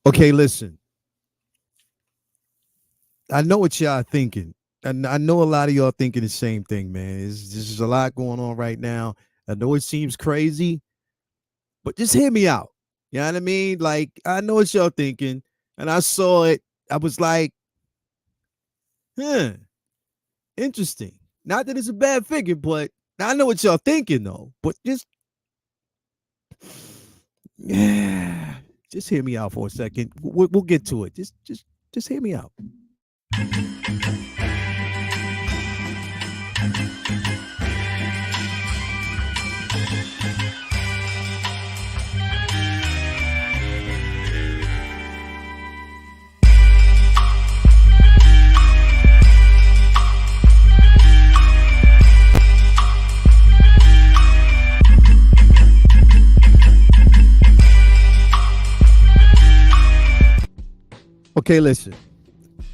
Okay, listen. I know what y'all thinking. And I know a lot of y'all thinking the same thing, man. There's a lot going on right now. I know it seems crazy, but just hear me out. You know what I mean? Like, I know what y'all thinking. And I saw it. I was like, huh, interesting. Not that it's a bad figure, but I know what y'all thinking, though. But just, yeah, just hear me out for a second. We'll get to it. Just hear me out. Okay, listen.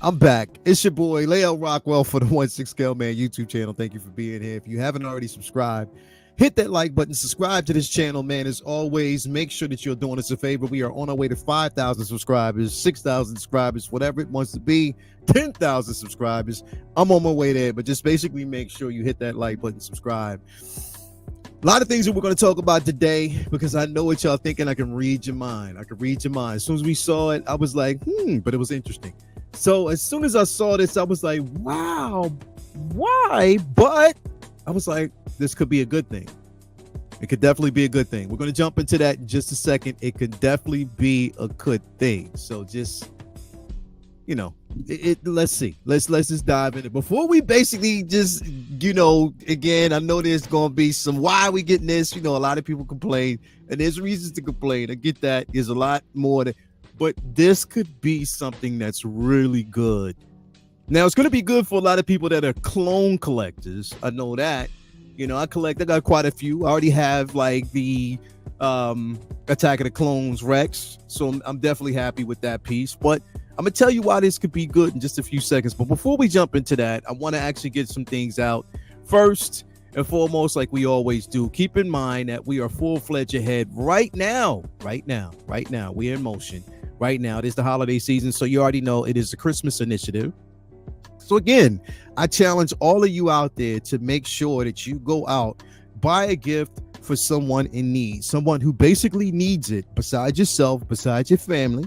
I'm back. It's your boy, Leo Rockwell for the 1-6 Scale Man YouTube channel. Thank you for being here. If you haven't already subscribed, hit that like button, subscribe to this channel, man. As always, make sure that you're doing us a favor. We are on our way to 5,000 subscribers, 6,000 subscribers, whatever it wants to be, 10,000 subscribers. I'm on my way there, but just basically make sure you hit that like button, subscribe. A lot of things that we're going to talk about today because I know what y'all thinking. I can read your mind. I can read your mind. As soon as we saw it, I was like, but it was interesting. So as soon as I saw this, I was like, wow, why? But I was like, this could be a good thing. It could definitely be a good thing. We're going to jump into that in just a second. It could definitely be a good thing. So just, let's see. Let's just dive in it. Before we basically just, again, I know there's going to be some, why are we getting this? A lot of people complain, and there's reasons to complain. I get that. There's a lot more to, but this could be something that's really good. Now, it's going to be good for a lot of people that are clone collectors. I know that. I got quite a few. I already have like the Attack of the Clones Rex. So I'm definitely happy with that piece. But I'm going to tell you why this could be good in just a few seconds. But before we jump into that, I want to actually get some things out. First and foremost, like we always do, keep in mind that we are full-fledged ahead right now. We're in motion. Right now, it is the holiday season, so you already know it is the Christmas initiative. So again, I challenge all of you out there to make sure that you go out, buy a gift for someone in need, someone who basically needs it, besides yourself, besides your family.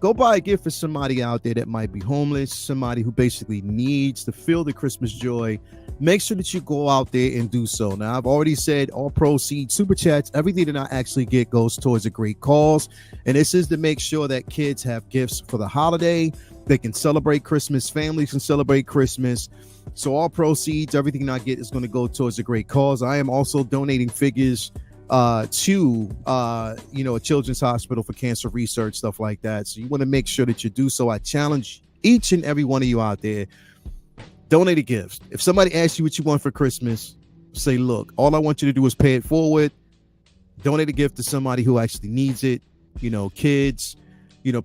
Go buy a gift for somebody out there that might be homeless, somebody who basically needs to feel the Christmas joy. Make sure that you go out there and do so. Now, I've already said all proceeds, super chats, everything that I actually get goes towards a great cause. And this is to make sure that kids have gifts for the holiday. They can celebrate Christmas. Families can celebrate Christmas. So all proceeds, everything I get is going to go towards a great cause. I am also donating figures to a children's hospital for cancer research, stuff like that. So you want to make sure that you do so. I challenge each and every one of you out there, donate a gift. If somebody asks you what you want for Christmas, say, look, all I want you to do is pay it forward. Donate a gift to somebody who actually needs it. Kids,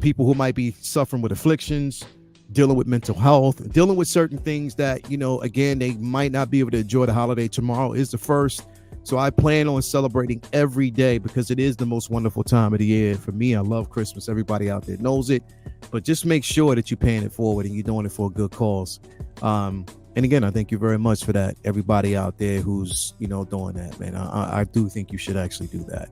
people who might be suffering with afflictions, dealing with mental health, dealing with certain things that, again, they might not be able to enjoy the holiday. Tomorrow is the first. So I plan on celebrating every day because it is the most wonderful time of the year. For me, I love Christmas. Everybody out there knows it. But just make sure that you're paying it forward and you're doing it for a good cause. And again, I thank you very much for that. Everybody out there who's, doing that, man. I do think you should actually do that.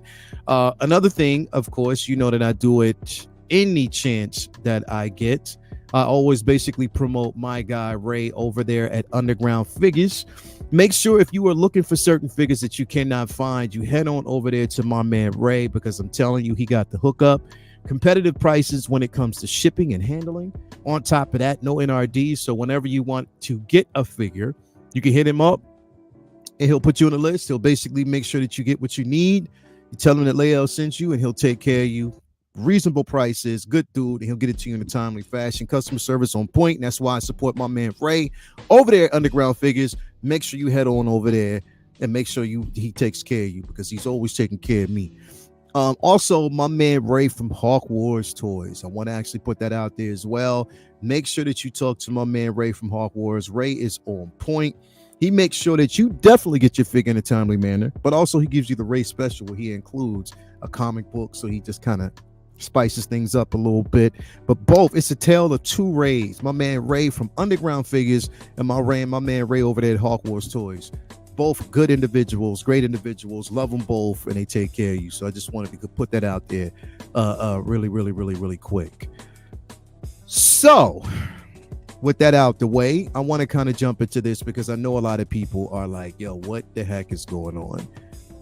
Another thing, of course, that I do it any chance that I get. I always basically promote my guy Ray over there at Underground Figures. Make sure if you are looking for certain figures that you cannot find, you head on over there to my man Ray, because I'm telling you, he got the hookup. Competitive prices when it comes to shipping and handling. On top of that, no NRD. So whenever you want to get a figure, you can hit him up and he'll put you on the list. He'll basically make sure that you get what you need. You tell him that Leo sent you and he'll take care of you. Reasonable prices, good dude, and he'll get it to you in a timely fashion. Customer service on point, and that's why I support my man Ray over there at Underground Figures. Make sure you head on over there and make sure he takes care of you, because he's always taking care of me. Also, my man Ray from Hawk Wars Toys. I want to actually put that out there as well. Make sure that you talk to my man Ray from Hawk Wars. Ray is on point. He makes sure that you definitely get your figure in a timely manner, but also he gives you the Ray special where he includes a comic book, so he just kind of spices things up a little bit. But both, it's a tale of two Rays. My man Ray from Underground Figures and my man Ray over there at Hawk Wars Toys. Both good individuals, great individuals, love them both, and they take care of you. So I just wanted to put that out there really quick. So with that out the way, I want to kind of jump into this because I know a lot of people are like, yo, what the heck is going on?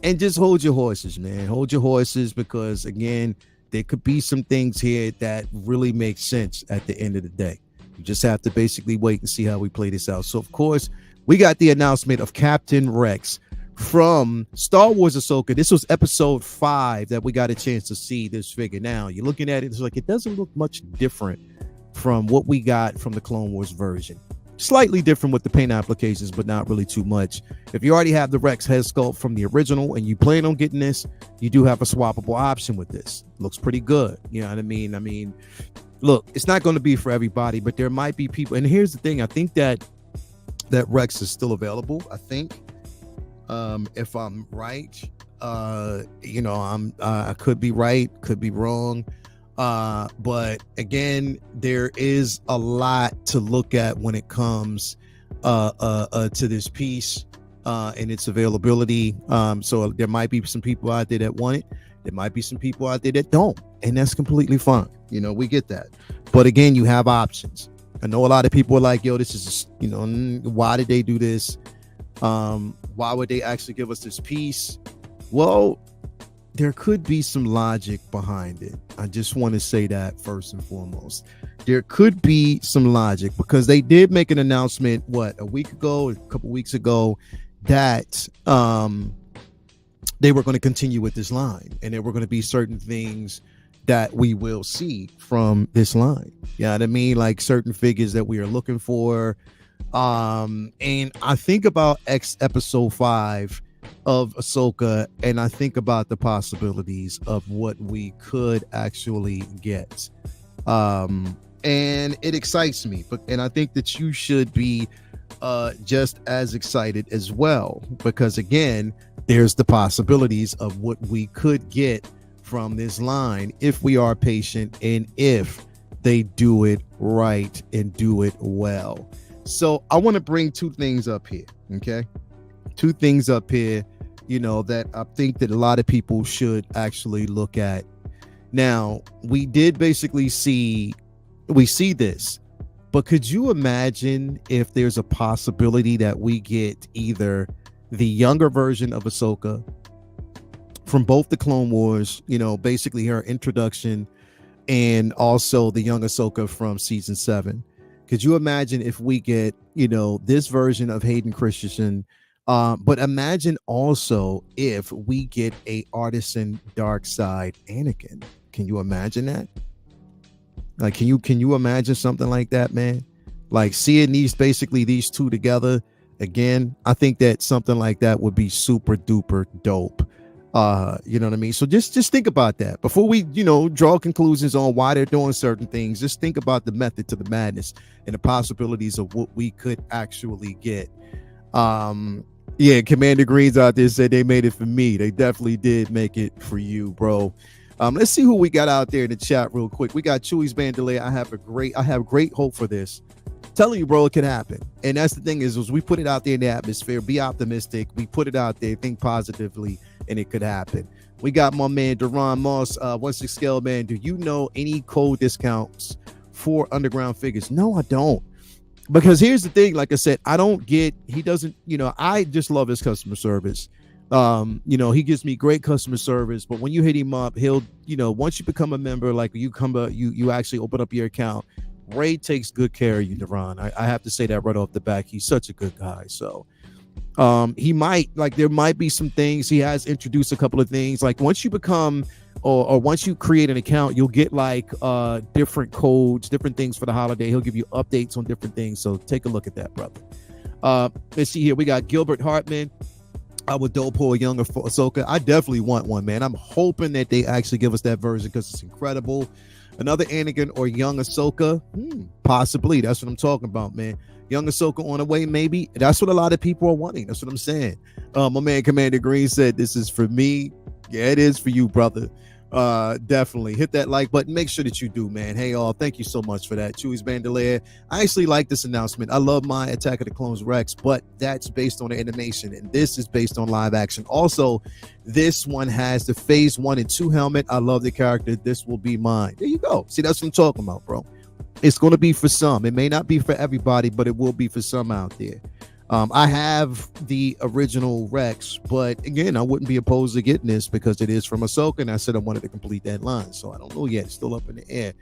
And just hold your horses, man. Hold your horses, because again, there could be some things here that really make sense at the end of the day. You just have to basically wait and see how we play this out. So of course, we got the announcement of Captain Rex from Star Wars Asoka. This was episode 5 that we got a chance to see this figure. Now you're looking at it, it's like it doesn't look much different from what we got from the Clone Wars version. Slightly different with the paint applications, but not really too much. If you already have the Rex head sculpt from the original and you plan on getting this, you do have a swappable option with this. Looks pretty good. You know what I mean? I mean, look, it's not going to be for everybody, but there might be people. And here's the thing. I think that Rex is still available. I think, if I'm right, you know, I could be right, could be wrong. But again, there is a lot to look at when it comes to this piece and its availability. So there might be some people out there that want it. There might be some people out there that don't, and that's completely fine. You know, we get that. But again, you have options. I know a lot of people are like, yo, this is, you know, why did they do this? Why would they actually give us this piece? Well, there could be some logic behind it. I just want to say that first and foremost. There could be some logic because they did make an announcement, a week ago, a couple weeks ago, that they were going to continue with this line, and there were going to be certain things that we will see from this line. You know what I mean? Like certain figures that we are looking for. And I think about episode 5 of Asoka, and I think about the possibilities of what we could actually get. And it excites me, and I think that you should be just as excited as well, because again, there's the possibilities of what we could get from this line if we are patient and if they do it right and do it well. So I want to bring two things up here. Okay. Two things up here, you know, that I think that a lot of people should actually look at. Now, we did basically see this, but could you imagine if there's a possibility that we get either the younger version of Asoka from both the Clone Wars, you know, basically her introduction, and also the young Asoka from season 7? Could you imagine if we get, you know, this version of Hayden Christensen? But imagine also if we get a artisan dark side Anakin. Can you imagine that? Like, can you imagine something like that, man? Like seeing these two together again. I think that something like that would be super duper dope. You know what I mean? So just think about that before we, you know, draw conclusions on why they're doing certain things. Just think about the method to the madness and the possibilities of what we could actually get. Yeah, Commander Greens out there said they made it for me. They definitely did make it for you, bro. Let's see who we got out there in the chat real quick. We got Chewy's Bandelier. I have great hope for this. Telling you, bro, it can happen. And that's the thing is we put it out there in the atmosphere. Be optimistic. We put it out there. Think positively, and it could happen. We got my man Duran Moss, 16 Scale Man. Do you know any code discounts for Underground Figures? No, I don't. Because here's the thing, like I said, he doesn't, you know, I just love his customer service. You know, he gives me great customer service, but when you hit him up, he'll, you know, once you become a member, like you actually open up your account, Ray takes good care of you, Duran. I have to say that right off the back. He's such a good guy. So he might, like, there might be some things. He has introduced a couple of things. Like once you become or once you create an account, you'll get like different codes, different things for the holiday. He'll give you updates on different things. So take a look at that, brother. Let's see here. We got Gilbert Hartman. I would dope pull a younger Asoka. I definitely want one, man. I'm hoping that they actually give us that version because it's incredible. Another Anakin or young Asoka, possibly. That's what I'm talking about, man. Young Asoka on the way, maybe. That's what a lot of people are wanting. That's what I'm saying. My man Commander Green said, "This is for me." Yeah, it is for you, brother. Definitely hit that like button. Make sure that you do, man. Hey, all, thank you so much for that. Chewy's Bandolier. I actually like this announcement. I love my Attack of the Clones Rex, but that's based on the animation, and this is based on live action. Also, this one has the phase 1 and 2 helmet. I love the character. This will be mine. There you go. See, that's what I'm talking about, bro. It's going to be for some. It may not be for everybody, but it will be for some out there. I have the original Rex, but again, I wouldn't be opposed to getting this because it is from Asoka, and I said I wanted to complete that line. So I don't know yet. It's still up in the air.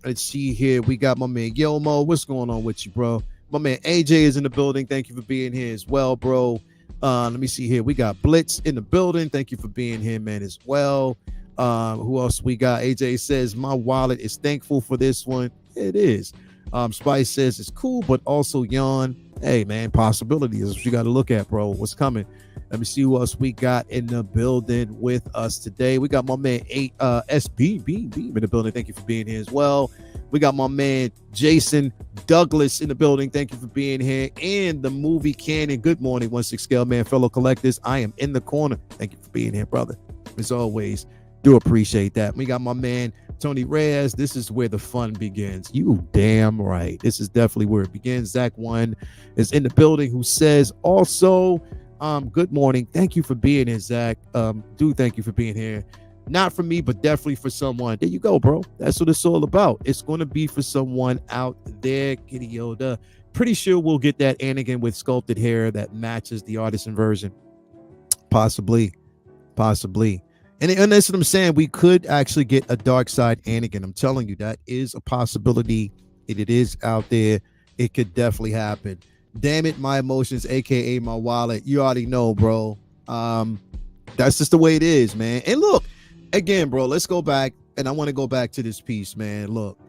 Let's see here. We got my man Yomo. What's going on with you, bro? My man AJ is in the building. Thank you for being here as well, bro. Let me see here. We got Blitz in the building. Thank you for being here, man, as well. Who else we got? AJ says, my wallet is thankful for this one. It is. Spice says it's cool, but also yawn. Hey, man, possibilities is what you got to look at, bro. What's coming? Let me see who else we got in the building with us today. We got my man SBB in the building. Thank you for being here as well. We got my man Jason Douglas in the building. Thank you for being here. And the movie canon. Good morning, 16 Scale Man, fellow collectors. I am in the corner. Thank you for being here, brother. As always, do appreciate that. We got my man Tony Reyes. This is where the fun begins. You damn right. This is definitely where it begins. Zach One is in the building, who says also, good morning. Thank you for being here, Zach. Thank you for being here. Not for me, but definitely for someone. There you go, bro. That's what it's all about. It's going to be for someone out there. Kitty Yoda. Pretty sure we'll get that Anakin with sculpted hair that matches the artisan version. Possibly. And that's what I'm saying. We could actually get a dark side Anakin. I'm telling you, that is a possibility. It is out there. It could definitely happen. Damn it, my emotions, aka my wallet. You already know, bro. That's just the way it is, man. And look, again, bro, let's go back. And I want to go back to this piece, man. Look,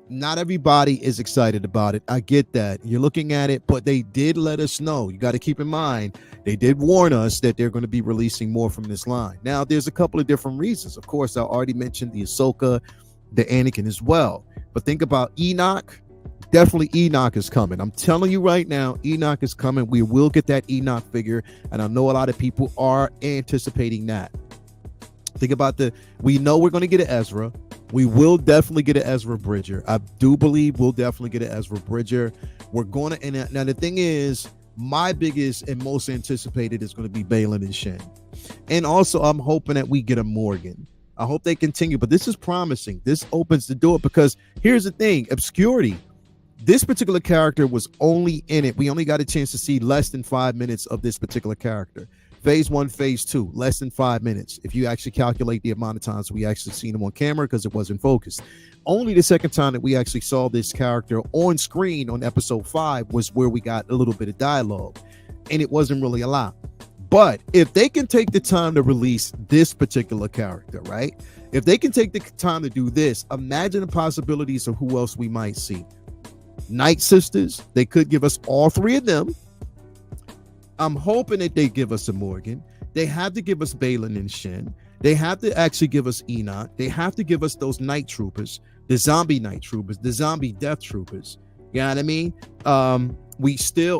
not everybody is excited about it. I get that. You're looking at it, but they did let us know. You got to keep in mind, they did warn us that they're going to be releasing more from this line. Now, there's a couple of different reasons. Of course, I already mentioned the Asoka, the Anakin as well. But think about Enoch. Definitely Enoch is coming. I'm telling you right now, Enoch is coming. We will get that Enoch figure. And I know a lot of people are anticipating that. Think about we know we're going to get an Ezra. We will definitely get an Ezra Bridger. I do believe we'll definitely get an Ezra Bridger. We're going to, and now the thing is, my biggest and most anticipated is going to be Balin and Shen. And also, I'm hoping that we get a Morgan. I hope they continue, but this is promising. This opens the door because here's the thing, obscurity. This particular character was only in it. We only got a chance to see less than 5 minutes of this particular character. Phase 1, phase 2, less than 5 minutes. If you actually calculate the amount of times we actually seen him on camera because it wasn't focused. Only the second time that we actually saw this character on screen on episode 5 was where we got a little bit of dialogue. And it wasn't really a lot. But if they can take the time to release this particular character, right? If they can take the time to do this, imagine the possibilities of who else we might see. Night Sisters, they could give us all 3 of them. I'm hoping that they give us a Morgan. They have to give us Balin and Shen. They have to actually give us Enoch. They have to give us those night troopers, the zombie night troopers, the zombie death troopers. You know what I mean?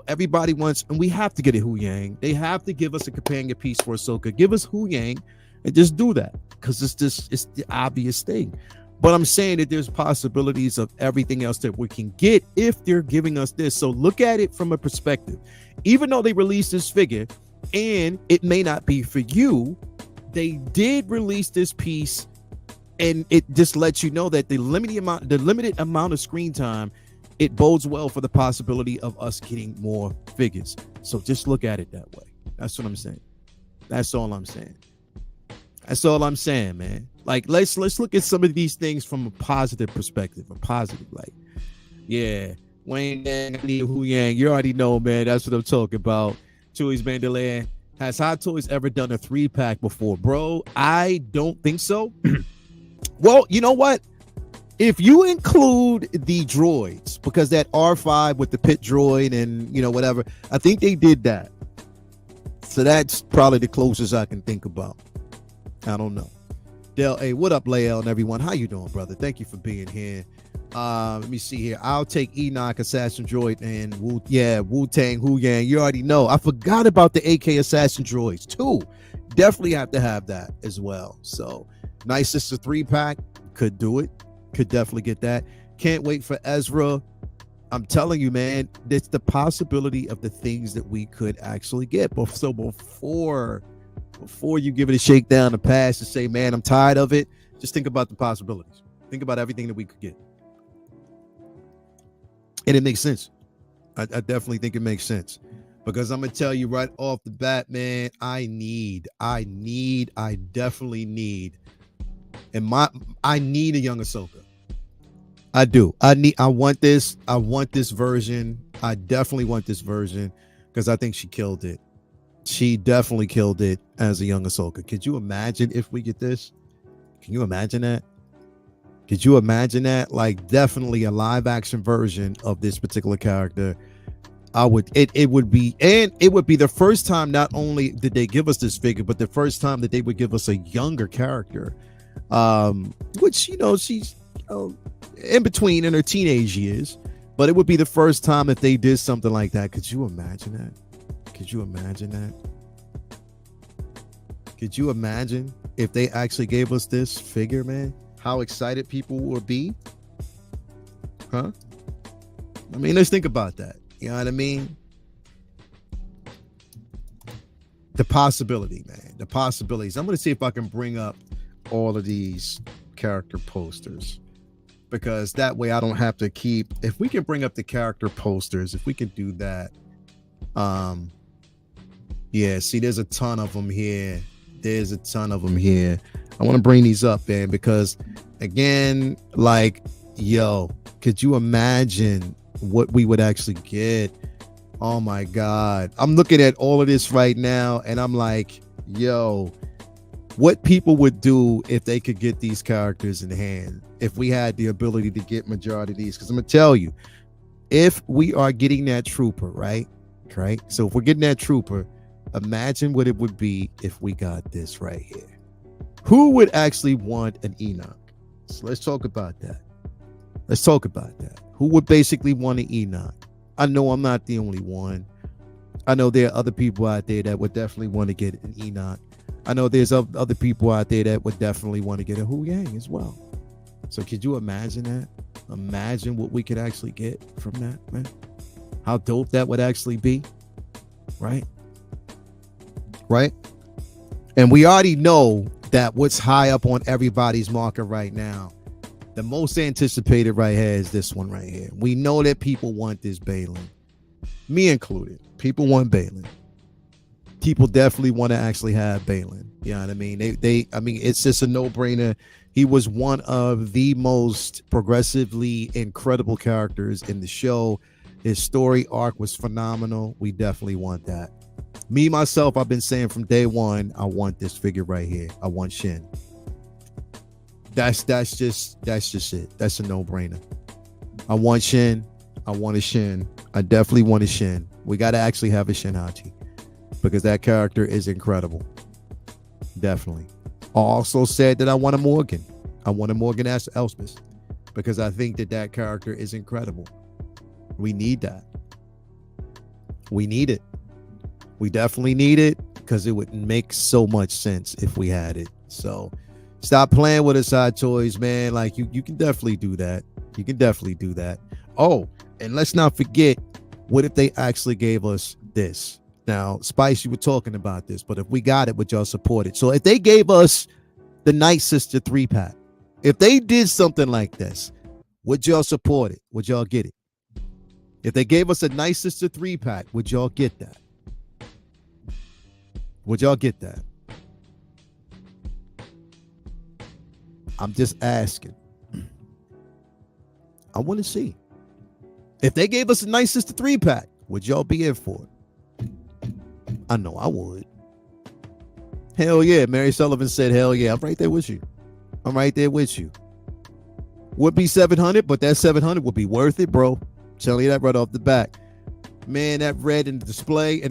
Everybody wants, and we have to get a Hu Yang. They have to give us a companion piece for Asoka. Give us Hu Yang and just do that because it's the obvious thing. But I'm saying that there's possibilities of everything else that we can get if they're giving us this. So look at it from a perspective. Even though they released this figure and it may not be for you, they did release this piece, and it just lets you know that the limited amount of screen time, it bodes well for the possibility of us getting more figures. So just look at it that way. That's what I'm saying. That's all I'm saying. That's all I'm saying, man. Like, let's look at some of these things from a positive perspective, a positive light. Yeah, Wayne Yang, I need Hu Yang. You already know, man. That's what I'm talking about. Chewy's Bandolier. Has Hot Toys ever done a 3-pack before, bro? I don't think so. Well, you know what? If you include the droids, because that R5 with the pit droid and whatever, I think they did that. So that's probably the closest I can think about. I don't know. Del, hey, what up, Lael and everyone? How you doing, brother? Thank you for being here. Let me see here. I'll take Enoch, Assassin Droid, and Wu-Tang, Hu Yang. You already know. I forgot about the AK Assassin Droids, too. Definitely have to have that as well. So Night Sister 3-pack could do it. Could definitely get that. Can't wait for Ezra. I'm telling you, man, it's the possibility of the things that we could actually get. But so before you give it a shakedown, a pass, and say, man, I'm tired of it, just think about the possibilities. Think about everything that we could get. And it makes sense. I definitely think it makes sense. Because I'm going to tell you right off the bat, man, I definitely need, I need a young Asoka. I do. I want this version. I definitely want this version because I think she killed it. She definitely killed it as a young Asoka. Could you imagine if we get this? Can you imagine that? Could you imagine that? Like, definitely a live action version of this particular character. It would be the first time not only did they give us this figure, but the first time that they would give us a younger character. Which, she's in between in her teenage years, but it would be the first time that they did something like that. Could you imagine that? Could you imagine that? Could you imagine if they actually gave us this figure, man? How excited people would be? Huh? I mean, let's think about that. You know what I mean? The possibility, man. The possibilities. I'm going to see if I can bring up all of these character posters, because that way I don't have to keep, if we can bring up the character posters, if we can do that. Yeah, see, there's a ton of them here. I want to bring these up, man, because again, like, yo, could you imagine what we would actually get? Oh my God. I'm looking at all of this right now and I'm like, yo, what people would do if they could get these characters in hand, if we had the ability to get majority of these. Because I'm gonna tell you, if we are getting that trooper, right? So if we're getting that trooper, imagine what it would be if we got this right here. Who would actually want an Enoch? So let's talk about that. Who would basically want an Enoch? I know I'm not the only one. I know there are other people out there that would definitely want to get an Enoch. I know there's other people out there that would definitely want to get a Hu Yang as well. So could you imagine that? Imagine what we could actually get from that, man. How dope that would actually be, right? And we already know that what's high up on everybody's market right now, the most anticipated right here is this one right here. We know that people want this Balin, me included. People want Balin. People definitely want to actually have Balin. You know what I mean? I mean, it's just a no-brainer. He was one of the most progressively incredible characters in the show. His story arc was phenomenal. We definitely want that. Me, myself, I've been saying from day one, I want this figure right here. I want Shin. That's just it. That's a no-brainer. I want Shin. I want a Shin. I definitely want a Shin. We got to actually have a Shin Hachi because that character is incredible. Definitely. I also said that I want a Morgan. I want a Morgan as Elspeth because I think that character is incredible. We need that. We need it. We definitely need it because it would make so much sense if we had it. So stop playing with us, Hot Toys, man. Like you can definitely do that. You can definitely do that. Oh, and let's not forget, what if they actually gave us this? Now, Spice, you were talking about this, but if we got it, would y'all support it? So if they gave us the Night Sister 3-pack, if they did something like this, would y'all support it? Would y'all get it? If they gave us a Night Sister 3-pack, would y'all get that? Would y'all get that? I'm just asking. I want to see. If they gave us a Night Sister 3-pack, would y'all be in for it? I know I would. Hell yeah. Mary Sullivan said, hell yeah. I'm right there with you. Would be 700, but that 700 would be worth it, bro. Telling you that right off the bat. Man, that red in the display,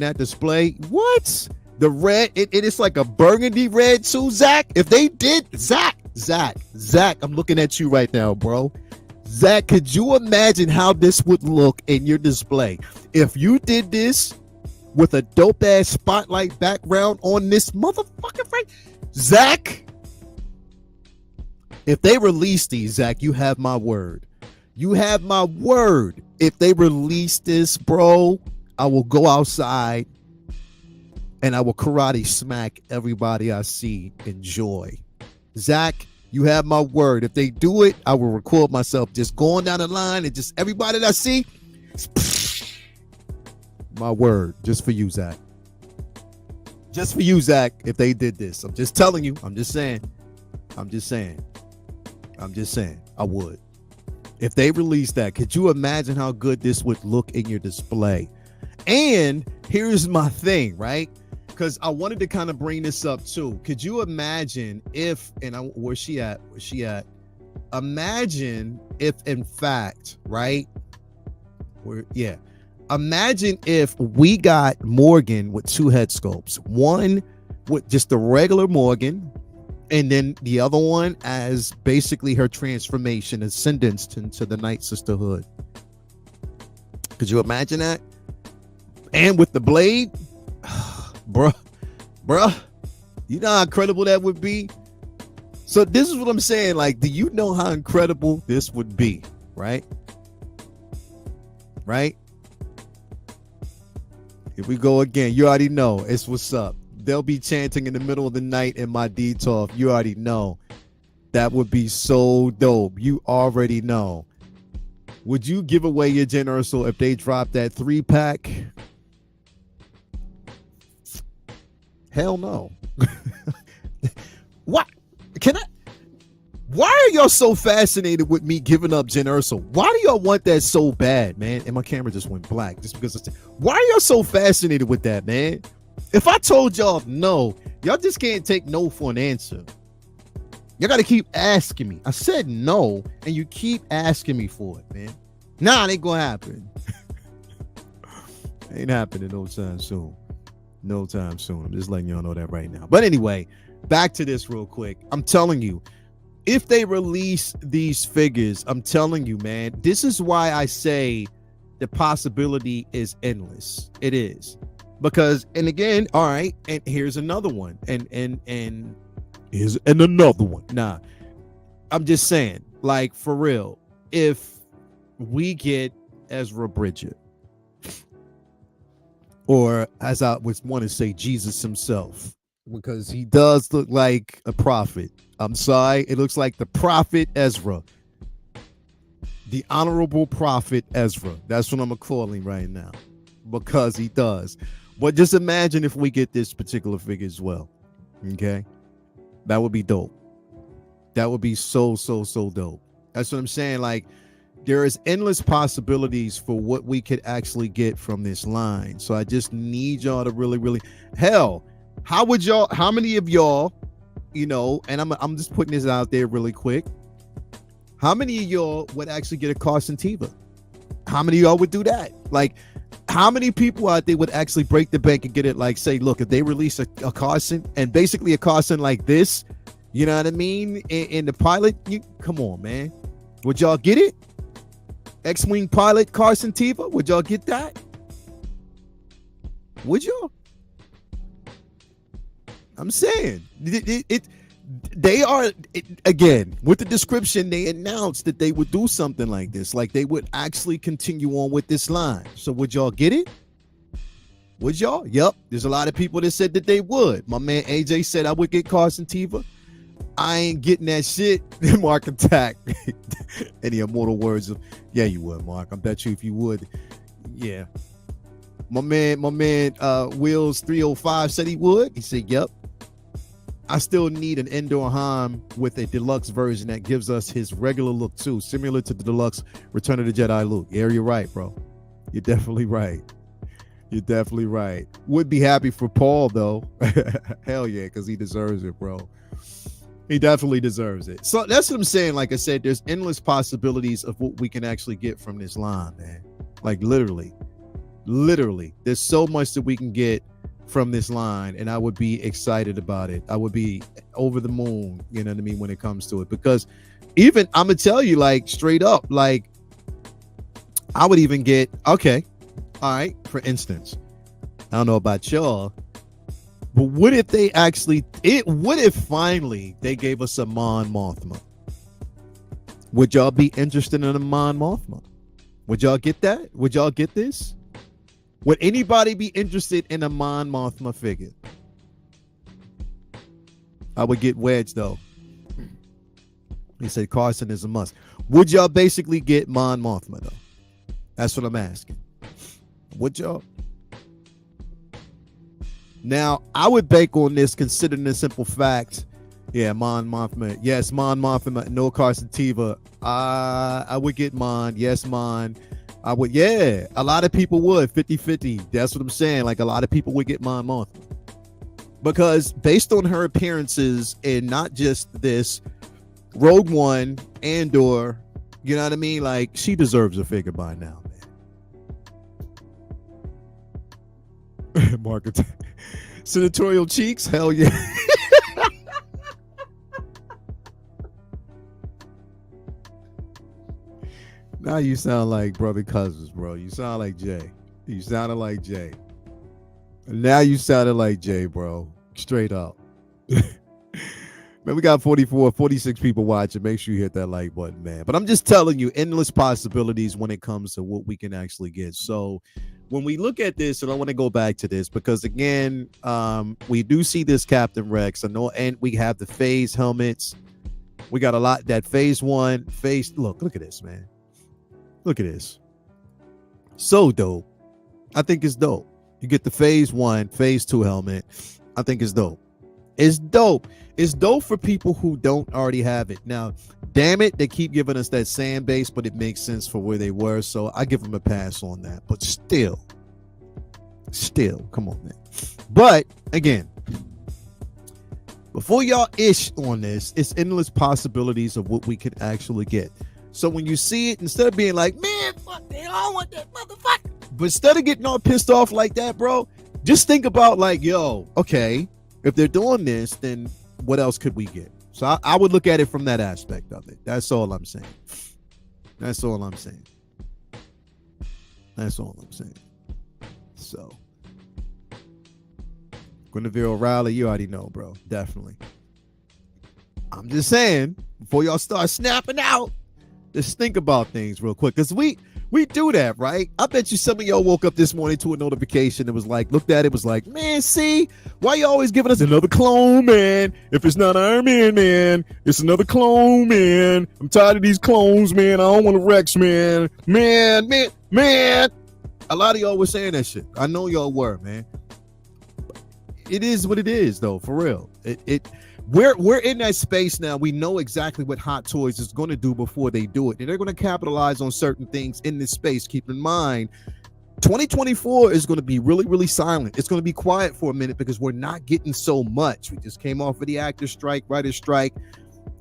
what? The red, it is like a burgundy red too, Zach. If they did, Zach, I'm looking at you right now, bro. Zach, could you imagine how this would look in your display? If you did this with a dope ass spotlight background on this motherfucker, right? Zach, if they release these, Zach, you have my word. You have my word. If they release this, bro, I will go outside and I will karate smack everybody I see. Enjoy. Zach, you have my word. If they do it, I will record myself just going down the line and just everybody that I see, my word, just for you, Zach. Just for you, Zach, if they did this. I'm just telling you. I'm just saying. I would. If they release that, could you imagine how good this would look in your display? And here's my thing, right? Because I wanted to kind of bring this up too. Could you imagine if, where's she at? Imagine if, in fact, right? Imagine if we got Morgan with 2 head sculpts. One with just the regular Morgan, and then the other one as basically her transformation, ascendance into the Night Sisterhood. Could you imagine that? And with the blade, bruh, you know how incredible that would be? So this is what I'm saying. Like, do you know how incredible this would be? Right? Right? Here we go again. You already know. It's what's up. They'll be chanting in the middle of the night in my D-Talk. You already know. That would be so dope. You already know. Would you give away your Gen Ursel if they drop that 3-pack? Hell no. What? Why are y'all so fascinated with me giving up Gen Ursel? Why do y'all want that so bad, man? And my camera just went black just because why are y'all so fascinated with that, man? If I told y'all no, y'all just can't take no for an answer. Y'all got to keep asking me. I said no, and you keep asking me for it, man. Nah, it ain't gonna happen. Ain't happening no time soon. No time soon. I'm just letting y'all know that right now. But anyway, back to this real quick. I'm telling you, if they release these figures, I'm telling you, man, this is why I say the possibility is endless. It is. Because, and again, all right, and here's another one. And here's another one. Nah, I'm just saying, like, for real, if we get Ezra Bridger, or as I would want to say, Jesus himself, because he does look like a prophet. I'm sorry, it looks like the prophet Ezra. The honorable prophet Ezra. That's what I'm calling right now, because he does. But just imagine if we get this particular figure as well. Okay? That would be dope. That would be so dope. That's what I'm saying. Like, there is endless possibilities for what we could actually get from this line. So I just need y'all to really, hell, how many of y'all, you know, and I'm just putting this out there really quick. How many of y'all would actually get a Carson Teva? How many of y'all would do that? Like, how many people out there would actually break the bank and get it? Like, say, look, if they release a Carson, and basically a Carson like this, you know what I mean? In the pilot, come on, man. Would y'all get it? X-Wing pilot Carson Teva? Would y'all get that? Would y'all? I'm saying again, with the description, they announced that they would do something like this, like they would actually continue on with this line. So would y'all get it? Would y'all? Yep. There's a lot of people that said that they would. My man AJ said I would get Carson Teva. I ain't getting that shit. Mark Attack. Any immortal words of, yeah, you would, Mark. I bet you if you would. Yeah. My man, Wheels 305 said he would. He said, yep. I still need an Endor Heim with a deluxe version that gives us his regular look too, similar to the deluxe Return of the Jedi look. Yeah, you're right, bro. You're definitely right. You're definitely right. Would be happy for Paul though. Hell yeah, because he deserves it, bro. He definitely deserves it. So that's what I'm saying. Like I said, there's endless possibilities of what we can actually get from this line, man. Like literally, there's so much that we can get from this line, and I would be excited about it. I would be over the moon, you know what I mean, when it comes to it. Because even, I'm gonna tell you, like, straight up, like, I would even get, okay, all right, for instance, I don't know about y'all, but what if they actually what if finally they gave us a Mon Mothma? Would y'all be interested in a Mon Mothma? Would y'all get that? Would y'all get this? Would anybody be interested in a Mon Mothma figure? I would get Wedge though. He said Carson is a must. Would y'all basically get Mon Mothma though? That's what I'm asking. Would y'all? Now, I would bank on this considering the simple fact. Yeah, Mon Mothma. Yes, Mon Mothma. No Carson Teva. I would get Mon. Yes, Mon. I would. Yeah, a lot of people would. 50-50. That's what I'm saying. Like, a lot of people would get Mon Mothma. Because based on her appearances and not just this, Rogue One, Andor, you know what I mean? Like, she deserves a figure by now, man. Market. Senatorial cheeks? Hell yeah. Now you sound like brother cousins, bro. You sound like Jay. You sounded like Jay. Now you sounded like Jay, bro. Straight up. Man, we got 46 people watching. Make sure you hit that like button, man. But I'm just telling you, endless possibilities when it comes to what we can actually get. So when we look at this, and I want to go back to this because, again, we do see this Captain Rex. I know, and we have the phase helmets. We got a lot. That phase one, look at this, man. Look at this. So dope. I think it's dope. You get the phase one, phase two helmet. I think it's dope. It's dope. It's dope for people who don't already have it. Now, damn it, they keep giving us that sand base, but it makes sense for where they were. So I give them a pass on that. But still, come on, man. But again, before y'all ish on this, it's endless possibilities of what we can actually get. So when you see it, instead of being like, man, fuck, they all want that motherfucker. But instead of getting all pissed off like that, bro, just think about like, yo, okay, if they're doing this, then what else could we get? So I would look at it from that aspect of it. That's all I'm saying. That's all I'm saying. That's all I'm saying. So, Guinevere O'Reilly, you already know, bro. Definitely. I'm just saying, before y'all start snapping out, just think about things real quick. Because we do that, right? I bet you some of y'all woke up this morning to a notification that was like, looked at it, was like, man, see, why you always giving us another clone, man? If it's not Iron Man, man, it's another clone, man. I'm tired of these clones, man. I don't want a Rex, man. Man. A lot of y'all were saying that shit. I know y'all were, man. It is what it is, though, for real. We're in that space now. We know exactly what Hot Toys is going to do before they do it. And they're going to capitalize on certain things in this space. Keep in mind, 2024 is going to be really, really silent. It's going to be quiet for a minute because we're not getting so much. We just came off of the actor strike, writer strike.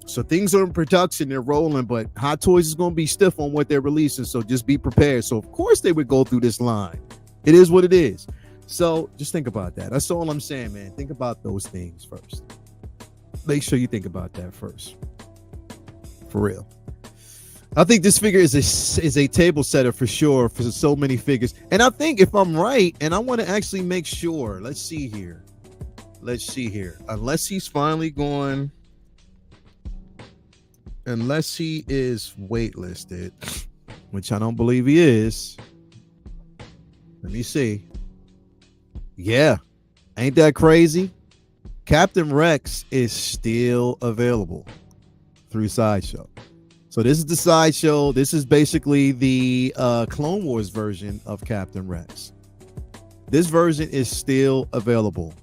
So things are in production. They're rolling, but Hot Toys is going to be stiff on what they're releasing. So just be prepared. So of course they would go through this line. It is what it is. So just think about that. That's all I'm saying, man. Think about those things first. Make sure you think about that first. For real. I think this figure is a table setter for sure for so many figures. And I think if I'm right, and I want to actually make sure, let's see here. Unless he's finally going, unless he is waitlisted, which I don't believe he is. Let me see. Yeah. Ain't that crazy? Captain Rex is still available through Sideshow. So this is the Sideshow. This is basically the Clone Wars version of Captain Rex. This version is still available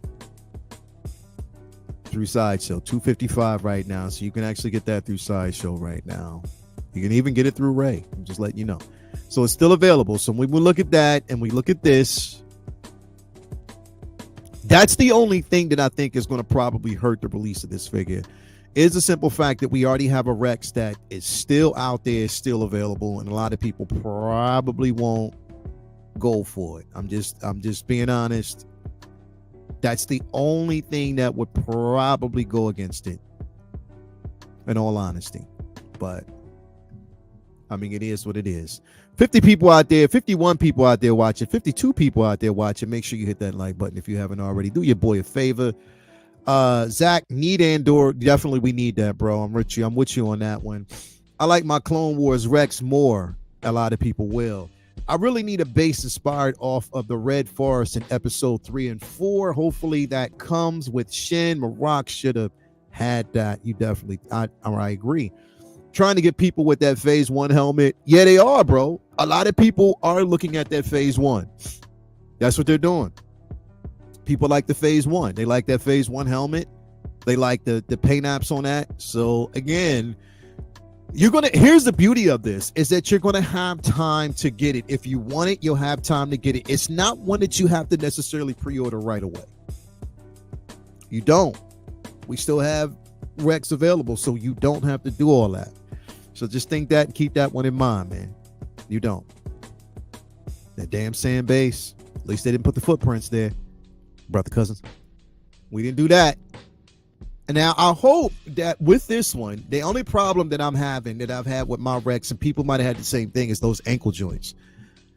through Sideshow. $255 right now. So you can actually get that through Sideshow right now. You can even get it through Ray. I'm just letting you know. So it's still available. So when we look at that and we look at this, that's the only thing that I think is going to probably hurt the release of this figure is the simple fact that we already have a Rex that is still out there, still available, and a lot of people probably won't go for it. I'm just being honest. That's the only thing that would probably go against it, in all honesty. But I mean, it is what it is. 50 people out there, 51 people out there watching, 52 people out there watching. Make sure you hit that like button if you haven't already. Do your boy a favor. Zach, need Andor. Definitely we need that, bro. I'm with you on that one. I like my Clone Wars Rex more. A lot of people will. I really need a base inspired off of the Red Forest in episode 3 and 4. Hopefully that comes with Shin. Marok should have had that. You definitely, I agree. Trying to get people with that phase 1 helmet. Yeah, they are, bro. A lot of people are looking at that phase 1. That's what they're doing. People like the phase 1. They like that phase 1 helmet. They like the paint apps on that. So again, here's the beauty of this is that you're gonna have time to get it. If you want it, you'll have time to get it. It's not one that you have to necessarily pre-order right away. You don't. We still have Rex available, so you don't have to do all that. So just think that and keep that one in mind, man. You don't. That damn sand base. At least they didn't put the footprints there, brother cousins. We didn't do that. And now I hope that with this one, the only problem that I'm having that I've had with my Rex, and people might have had the same thing, is those ankle joints.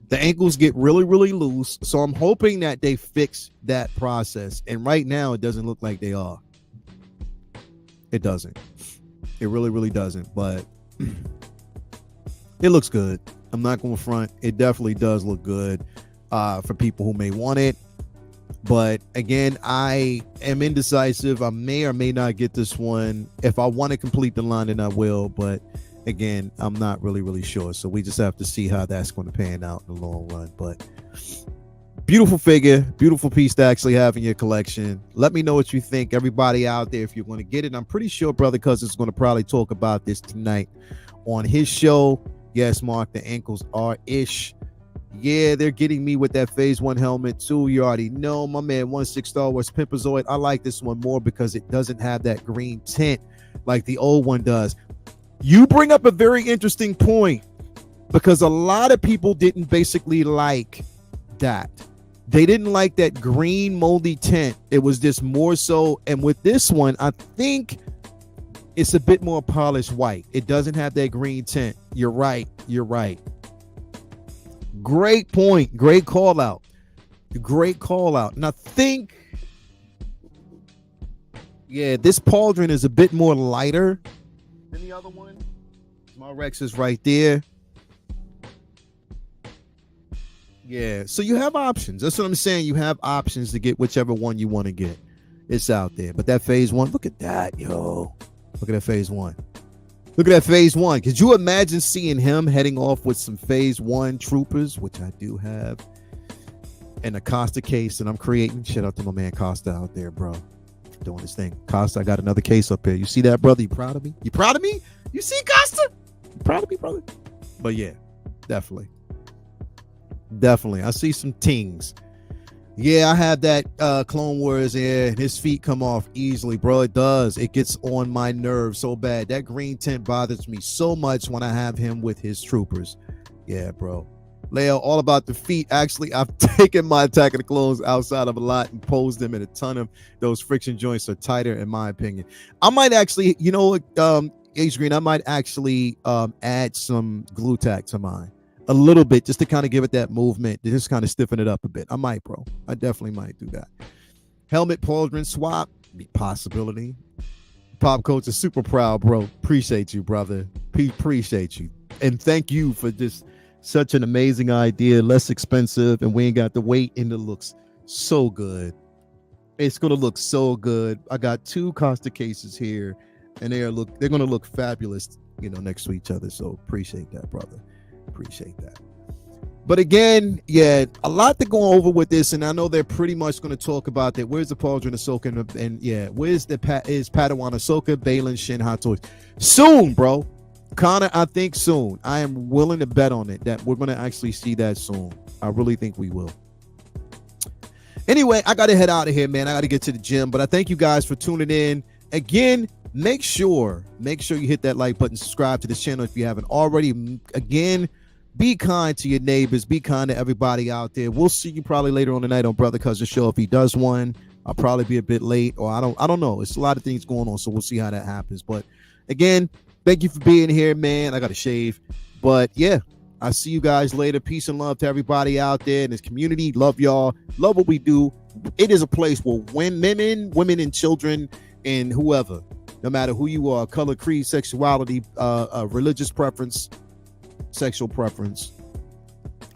The ankles get really, really loose. So I'm hoping that they fix that process. And right now it doesn't look like they are. It doesn't. It really, really doesn't. But it looks good. I'm not going to front. It definitely does look good for people who may want it. But again, I am indecisive. I may or may not get this one. If I want to complete the line, then I will. But again, I'm not really, really sure. So we just have to see how that's going to pan out in the long run. But beautiful figure, beautiful piece to actually have in your collection. Let me know what you think. Everybody out there, if you're going to get it, I'm pretty sure Brother Cousin's going to probably talk about this tonight on his show. Yes, Mark, the ankles are ish. Yeah, they're getting me with that phase 1 helmet too. You already know my man 16 Star Wars Pimpazoid. I like this one more because it doesn't have that green tint like the old one does. You bring up a very interesting point because a lot of people didn't basically like that. They didn't like that green moldy tint. It was just more so. And with this one, I think it's a bit more polished white. It doesn't have that green tint. You're right. You're right. Great point. Great call out. Great call out. And I think, yeah, this pauldron is a bit more lighter than the other one. My Rex is right there. Yeah, so you have options. That's what I'm saying. You have options to get whichever one you want to get. It's out there. But that phase 1, look at that, yo. Look at that phase 1. Look at that phase 1. Could you imagine seeing him heading off with some phase 1 troopers, which I do have, and a Costa case, and I'm creating. Shout out to my man Costa out there, bro. Doing his thing. Costa, I got another case up here. You see that, brother? You proud of me? You proud of me? You see Costa? You proud of me, brother? But yeah, definitely. Definitely. I see some tings. Yeah, I have that Clone Wars here, and his feet come off easily, bro. It does. It gets on my nerves so bad. That green tint bothers me so much when I have him with his troopers. Yeah, bro. Leo, all about the feet. Actually, I've taken my Attack of the Clones outside of a lot and posed them in a ton of those friction joints are tighter, in my opinion. I might actually, you know, Age Green, I might actually add some glue tack to mine. A little bit, just to kind of give it that movement, to just kind of stiffen it up a bit. I might, bro. I definitely might do that. Helmet pauldron swap, possibility. Pop Coach is super proud, bro. Appreciate you, brother. Appreciate you. And thank you for just such an amazing idea. Less expensive, and we ain't got to wait, and it looks so good. It's going to look so good. I got 2 Costa cases here, and they're going to look fabulous, you know, next to each other. So appreciate that, brother. Appreciate that. But again, yeah, a lot to go over with this, and I know they're pretty much going to talk about that. Where's the pauldron Asoka, and yeah, where's is Padawan Asoka, Balin, Shin, Hot Toys? Soon, bro. Connor, I think soon. I am willing to bet on it that we're going to actually see that soon. I really think we will. Anyway, I got to head out of here, man. I got to get to the gym, but I thank you guys for tuning in. Again, make sure you hit that like button, subscribe to this channel if you haven't already. Again, be kind to your neighbors, be kind to everybody out there. We'll see you probably later on tonight on Brother Cousin Show. If he does one, I'll probably be a bit late, or I don't know. It's a lot of things going on, so we'll see how that happens. But again, thank you for being here, man. I gotta shave. But yeah, I see you guys later. Peace and love to everybody out there in this community. Love y'all. Love what we do. It is a place where women and children and whoever, no matter who you are, color, creed, sexuality, religious preference, sexual preference,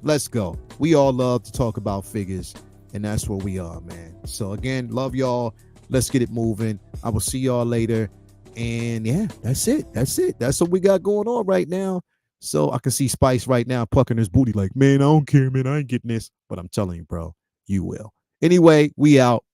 let's go. We all love to talk about figures, and that's where we are, man. So again, love y'all. Let's get it moving. I will see y'all later. And yeah, that's it. That's what we got going on right now. So I can see Spice right now pucking his booty like, man, I don't care, man. I ain't getting this. But I'm telling you, bro, you will. Anyway, we out.